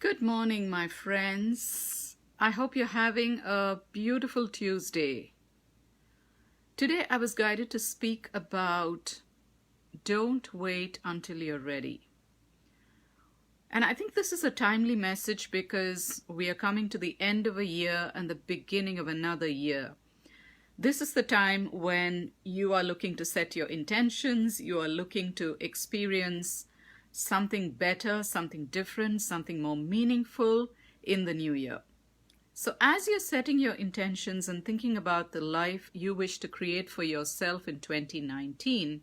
Good morning, my friends. I hope you're having a beautiful Tuesday. Today, I was guided to speak about don't wait until you're ready. And I think this is a timely message because we are coming to the end of a year and the beginning of another year. This is the time when you are looking to set your intentions, you are looking to experience something better, something different, something more meaningful in the new year. So as you're setting your intentions and thinking about the life you wish to create for yourself in 2019,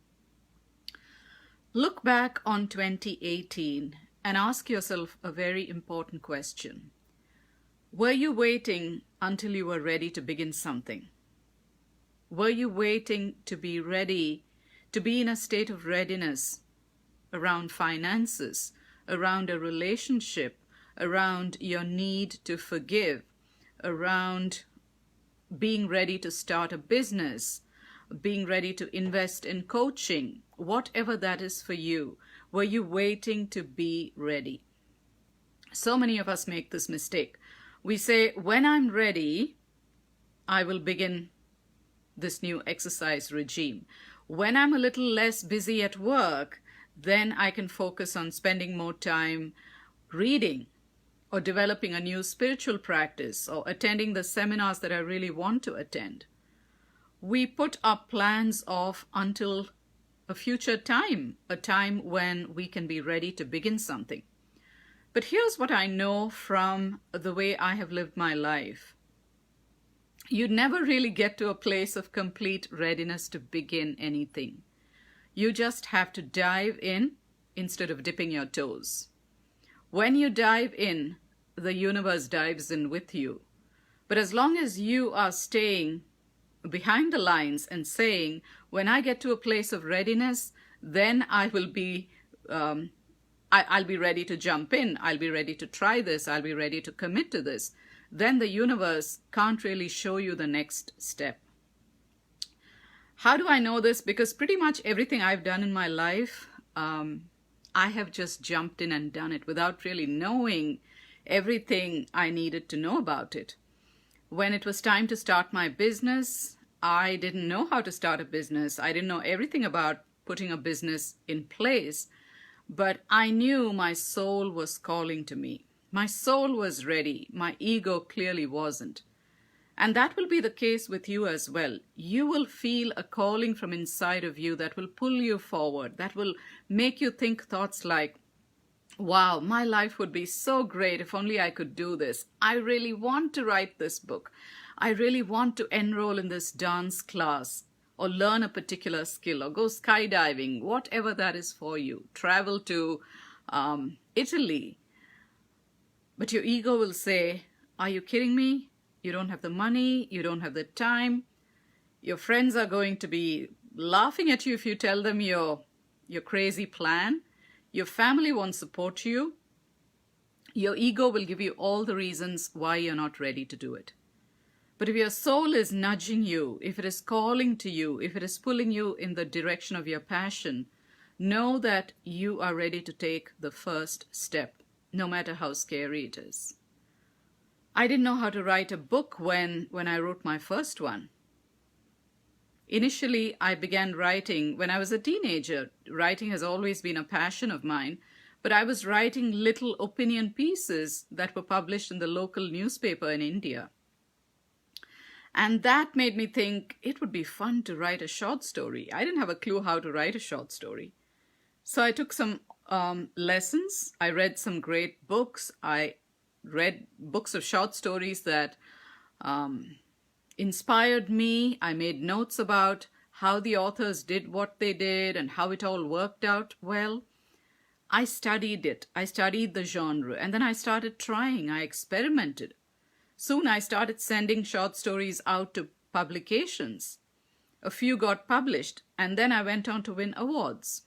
look back on 2018 and ask yourself a very important question. Were you waiting until you were ready to begin something? Were you waiting to be ready, to be in a state of readiness around finances, around a relationship, around your need to forgive, around being ready to start a business, being ready to invest in coaching, whatever that is for you? Were you waiting to be ready? So many of us make this mistake. We say, when I'm ready, I will begin this new exercise regime. When I'm a little less busy at work, then I can focus on spending more time reading or developing a new spiritual practice or attending the seminars that I really want to attend. We put our plans off until a future time, a time when we can be ready to begin something. But here's what I know from the way I have lived my life. You never really get to a place of complete readiness to begin anything. You just have to dive in instead of dipping your toes. When you dive in, the universe dives in with you. But as long as you are staying behind the lines and saying, when I get to a place of readiness, then I'll be ready to jump in. I'll be ready to try this. I'll be ready to commit to this. Then the universe can't really show you the next step. How do I know this? Because pretty much everything I've done in my life, I have just jumped in and done it without really knowing everything I needed to know about it. When it was time to start my business, I didn't know how to start a business. I didn't know everything about putting a business in place, but I knew my soul was calling to me. My soul was ready. My ego clearly wasn't. And that will be the case with you as well. You will feel a calling from inside of you that will pull you forward, that will make you think thoughts like, wow, my life would be so great if only I could do this. I really want to write this book. I really want to enroll in this dance class or learn a particular skill or go skydiving, whatever that is for you. Travel to Italy. But your ego will say, are you kidding me? You don't have the money, you don't have the time. Your friends are going to be laughing at you if you tell them your crazy plan. Your family won't support you. Your ego will give you all the reasons why you're not ready to do it. But if your soul is nudging you, if it is calling to you, if it is pulling you in the direction of your passion, know that you are ready to take the first step, no matter how scary it is. I didn't know how to write a book when I wrote my first one. Initially, I began writing when I was a teenager. Writing has always been a passion of mine, but I was writing little opinion pieces that were published in the local newspaper in India. And that made me think it would be fun to write a short story. I didn't have a clue how to write a short story. So I took some lessons. I read some great books. I read books of short stories that inspired me. I made notes about how the authors did what they did and how it all worked out well. I studied it. I studied the genre, and then I started trying. I experimented. Soon I started sending short stories out to publications. A few got published, and then I went on to win awards.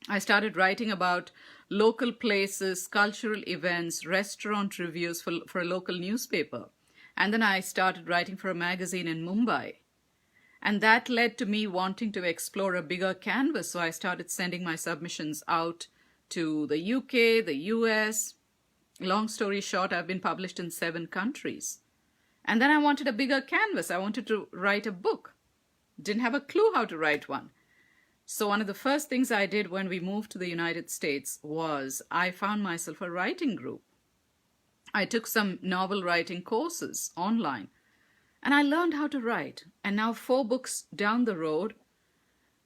I started writing about local places, cultural events, restaurant reviews for a local newspaper. And then I started writing for a magazine in Mumbai. And that led to me wanting to explore a bigger canvas. So I started sending my submissions out to the UK, the US, Long story short, I've been published in 7 countries. And then I wanted a bigger canvas. I wanted to write a book. Didn't have a clue how to write one. So one of the first things I did when we moved to the United States was I found myself a writing group. I took some novel writing courses online and I learned how to write. And now 4 books down the road,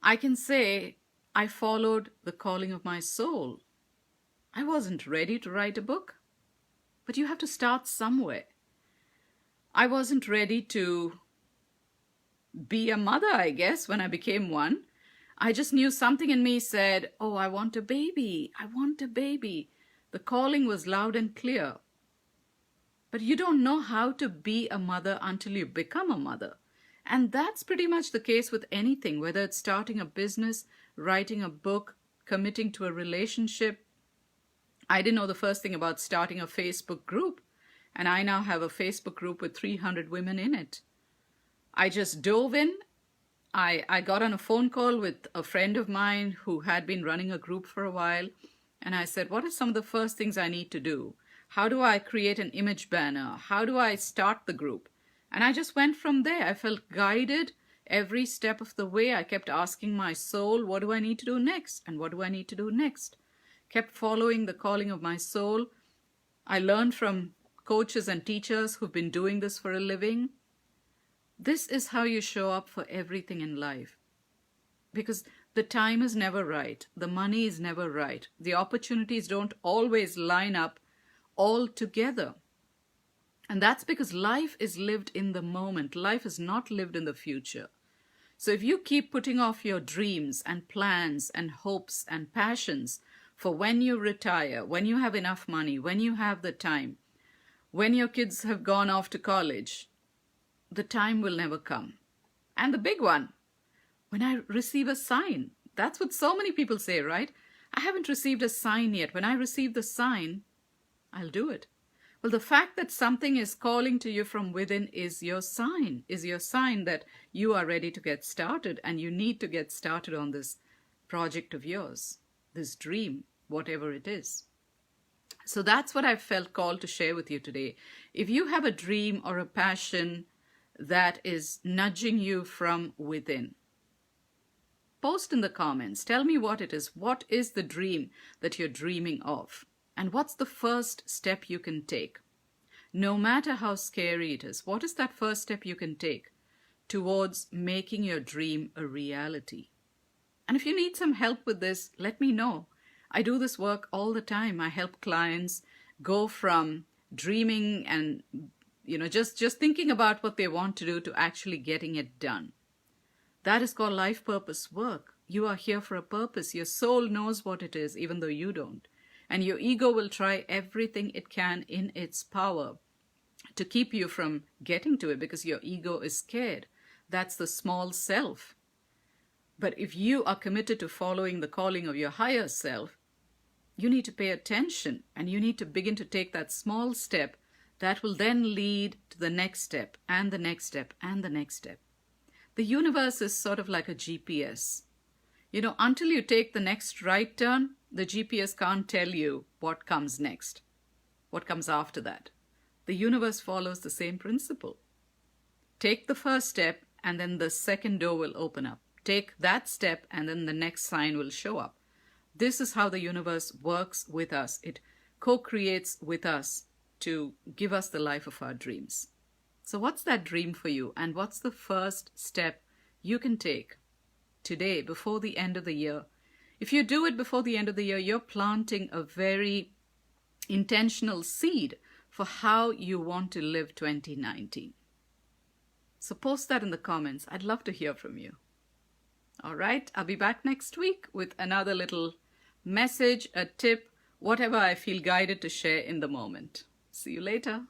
I can say I followed the calling of my soul. I wasn't ready to write a book, but you have to start somewhere. I wasn't ready to be a mother, I guess, when I became one. I just knew something in me said, oh, I want a baby. I want a baby. The calling was loud and clear. But you don't know how to be a mother until you become a mother. And that's pretty much the case with anything, whether it's starting a business, writing a book, committing to a relationship. I didn't know the first thing about starting a Facebook group, and I now have a Facebook group with 300 women in it. I just dove in. I got on a phone call with a friend of mine who had been running a group for a while, and I said, what are some of the first things I need to do? How do I create an image banner? How do I start the group? And I just went from there. I felt guided every step of the way. I kept asking my soul, what do I need to do next? And what do I need to do next? Kept following the calling of my soul. I learned from coaches and teachers who've been doing this for a living. This is how you show up for everything in life. Because the time is never right. The money is never right. The opportunities don't always line up all together. And that's because life is lived in the moment. Life is not lived in the future. So if you keep putting off your dreams and plans and hopes and passions for when you retire, when you have enough money, when you have the time, when your kids have gone off to college, the time will never come. And the big one, when I receive a sign. That's what so many people say, right? I haven't received a sign yet. When I receive the sign, I'll do it. Well, the fact that something is calling to you from within is your sign that you are ready to get started, and you need to get started on this project of yours, this dream, whatever it is. So that's what I felt called to share with you today. If you have a dream or a passion that is nudging you from within, post in the comments. Tell me what it is. What is the dream that you're dreaming of? And what's the first step you can take? No matter how scary it is, what is that first step you can take towards making your dream a reality? And if you need some help with this, let me know. I do this work all the time. I help clients go from dreaming and just thinking about what they want to do to actually getting it done. That is called life purpose work. You are here for a purpose. Your soul knows what it is, even though you don't. And your ego will try everything it can in its power to keep you from getting to it because your ego is scared. That's the small self. But if you are committed to following the calling of your higher self, you need to pay attention and you need to begin to take that small step that will then lead to the next step and the next step and the next step. The universe is sort of like a GPS. Until you take the next right turn, the GPS can't tell you what comes next, what comes after that. The universe follows the same principle. Take the first step and then the second door will open up. Take that step and then the next sign will show up. This is how the universe works with us. It co-creates with us to give us the life of our dreams. So what's that dream for you? And what's the first step you can take today before the end of the year? If you do it before the end of the year, you're planting a very intentional seed for how you want to live 2019. So post that in the comments. I'd love to hear from you. All right, I'll be back next week with another little message, a tip, whatever I feel guided to share in the moment. See you later.